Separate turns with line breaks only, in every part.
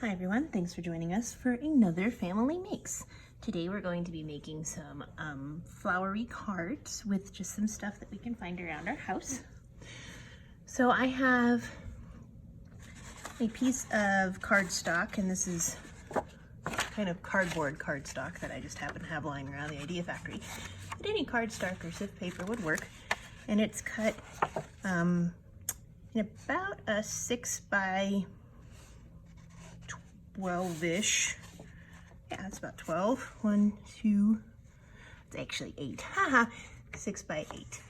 Hi everyone, thanks for joining us for another Family Makes. Today we're going to be making some flowery cards with just some stuff that we can find around our house. So I have a piece of cardstock, and this is kind of cardboard cardstock that I just happen to have lying around the Idea Factory. But any cardstock or sift paper would work, and it's cut in about a 6 by 12-ish. Yeah, it's about 12. 1, 2, it's actually 8. Haha, 6 by 8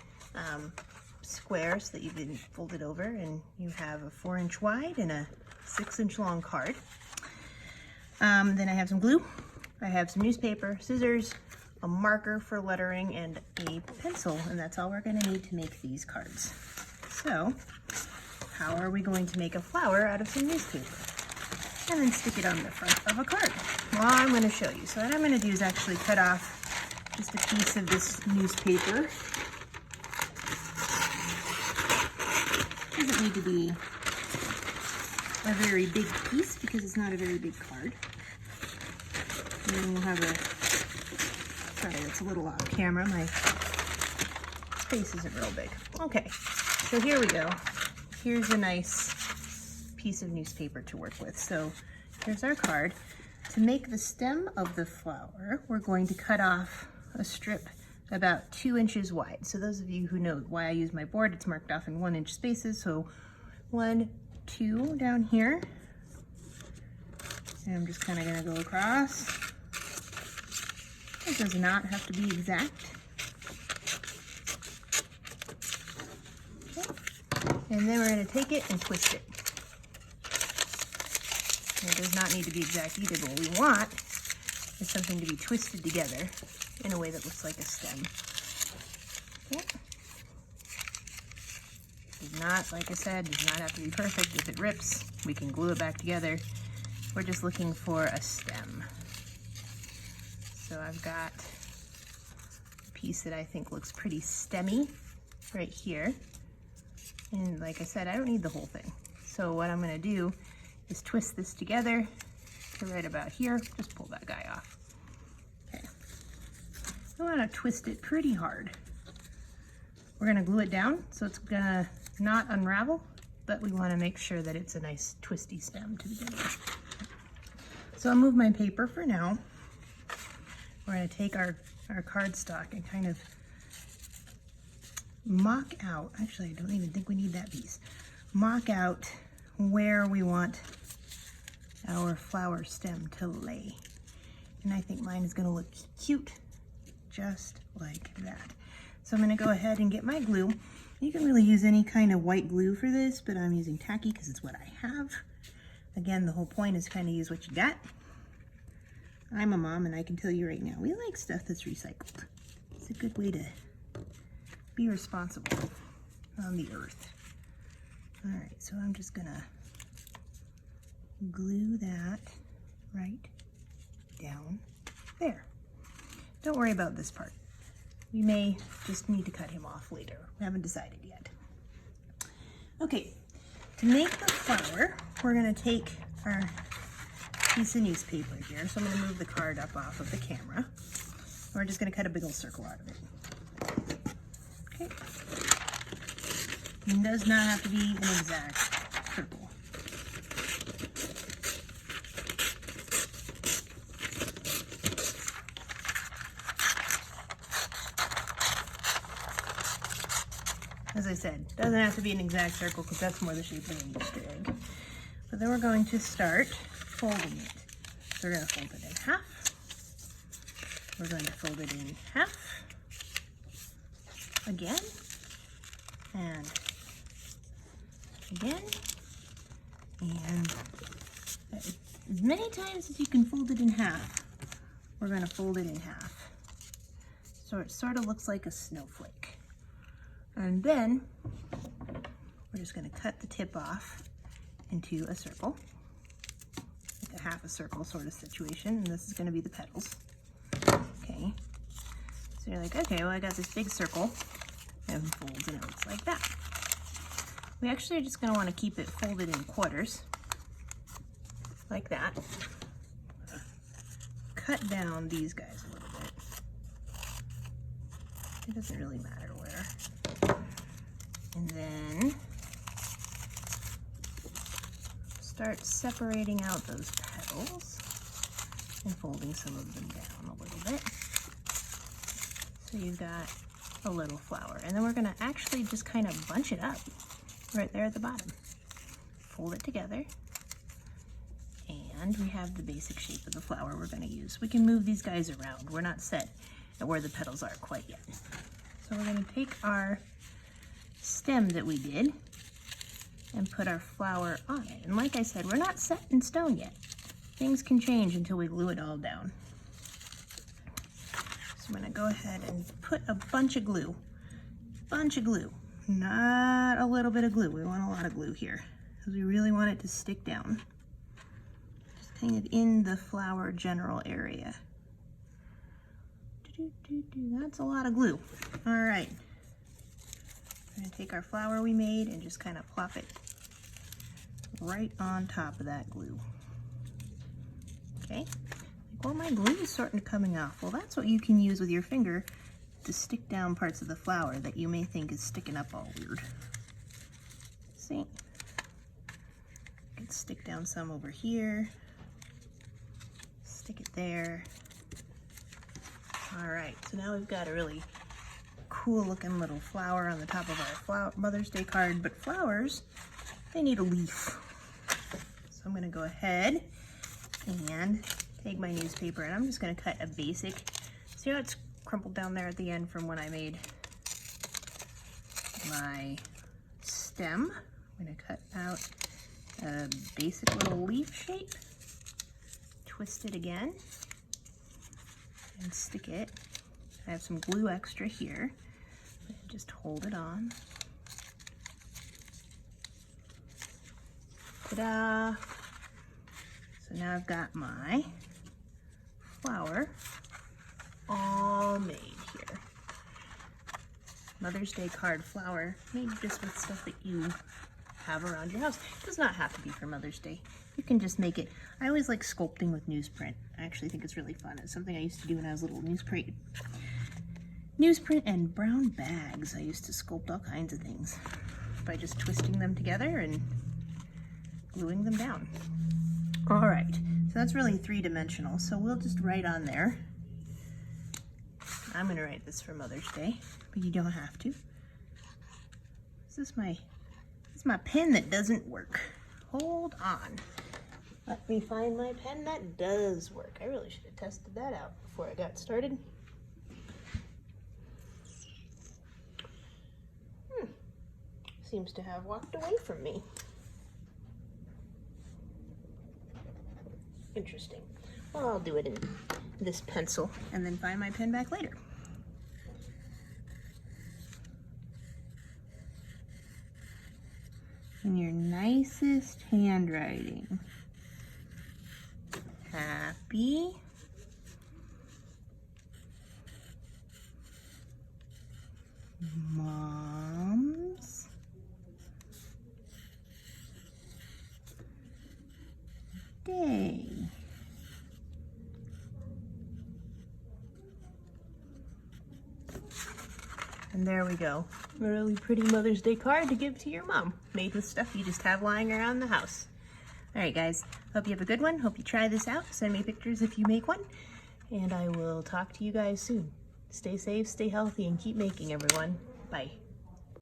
squares that you've been folded over, and you have a 4-inch wide and a 6-inch long card. Then I have some glue. I have some newspaper, scissors, a marker for lettering, and a pencil, and that's all we're going to need to make these cards. So, how are we going to make a flower out of some newspaper? And then stick it on the front of a card. Well, I'm going to show you. So what I'm going to do is actually cut off just a piece of this newspaper. Doesn't need to be a very big piece because it's not a very big card. And then we'll have a, sorry, that's a little off camera. My space isn't real big. Okay, so here we go. Here's a nice piece of newspaper to work with. So here's our card. To make the stem of the flower, we're going to cut off a strip about 2 inches wide. So those of you who know why I use my board, it's marked off in 1-inch spaces. So 1, 2 down here. And I'm just kind of going to go across. It does not have to be exact. Okay. And then we're going to take it and twist it. It does not need to be exact either, but what we want is something to be twisted together in a way that looks like a stem. Okay. Does not, like I said, does not have to be perfect. If it rips, we can glue it back together. We're just looking for a stem. So I've got a piece that I think looks pretty stemmy right here. And like I said, I don't need the whole thing. So what I'm going to do is twist this together to right about here. Just pull that guy off. Okay. I want to twist it pretty hard. We're going to glue it down so it's going to not unravel, but we want to make sure that it's a nice twisty stem to begin with. So I'll move my paper for now. We're going to take our cardstock and kind of mock out, actually I don't even think we need that piece, mock out where we want our flower stem to lay. And I think mine is going to look cute just like that. So I'm going to go ahead and get my glue. You can really use any kind of white glue for this, but I'm using tacky because it's what I have. Again, the whole point is kind of use what you got. I'm a mom and I can tell you right now, we like stuff that's recycled. It's a good way to be responsible on the earth. All right, so I'm just gonna glue that right down there. Don't worry about this part. We may just need to cut him off later. We haven't decided yet. Okay, to make the flower, we're gonna take our piece of newspaper here. So I'm gonna move the card up off of the camera. We're just gonna cut a big old circle out of it. Okay. It does not have to be an exact circle. As I said, doesn't have to be an exact circle because that's more the shape of an Easter egg. But then we're going to start folding it. So we're going to fold it in half. We're going to fold it in half again, and again, and as many times as you can fold it in half, we're going to fold it in half. So it sort of looks like a snowflake. And then we're just going to cut the tip off into a circle, like a half a circle sort of situation, and this is going to be the petals. Okay, so you're like, okay, well I got this big circle, and folds, and it looks like that. We actually are just going to want to keep it folded in quarters. like that. Cut down these guys a little bit. It doesn't really matter where. And then start separating out those petals and folding some of them down a little bit. So you've got a little flower. And then we're gonna actually just kind of bunch it up right there at the bottom. Fold it together. And we have the basic shape of the flower we're gonna use. We can move these guys around. We're not set at where the petals are quite yet. So we're gonna take our stem that we did and put our flower on it. And like I said, we're not set in stone yet. Things can change until we glue it all down. So I'm gonna go ahead and put a bunch of glue. Not a little bit of glue. We want a lot of glue here because we really want it to stick down. Just kind of in the flower general area. That's a lot of glue. All right. We're gonna take our flower we made and just kind of plop it right on top of that glue. Okay. Well, my glue is sort of coming off. Well, that's what you can use with your finger to stick down parts of the flower that you may think is sticking up all weird. See? You can stick down some over here. Stick it there. All right, so now we've got a really cool looking little flower on the top of our Mother's Day card, but flowers, they need a leaf. So I'm gonna go ahead and take my newspaper and I'm just gonna cut a basic, see how it's crumpled down there at the end from when I made my stem. I'm gonna cut out a basic little leaf shape, twist it again, and stick it. I have some glue extra here. Just hold it on. Ta-da! So now I've got my flower all made here. Mother's Day card flower made just with stuff that you have around your house. It does not have to be for Mother's Day. You can just make it. I always like sculpting with newsprint. I actually think it's really fun. It's something I used to do when I was little. Newsprint and brown bags. I used to sculpt all kinds of things by just twisting them together and gluing them down. All right, so that's really three-dimensional. So we'll just write on there. I'm gonna write this for Mother's Day, but you don't have to. This is my pen that doesn't work. Hold on. Let me find my pen that does work. I really should have tested that out before I got started. Seems to have walked away from me. Interesting. Well, I'll do it in this pencil and then find my pen back later. In your nicest handwriting. Happy Mom's Day. And there we go. A really pretty Mother's Day card to give to your mom, made with stuff you just have lying around the house. All right, guys, hope you have a good one. Hope you try this out. Send me pictures if you make one, and I will talk to you guys soon. Stay safe, stay healthy, and keep making, everyone. Bye.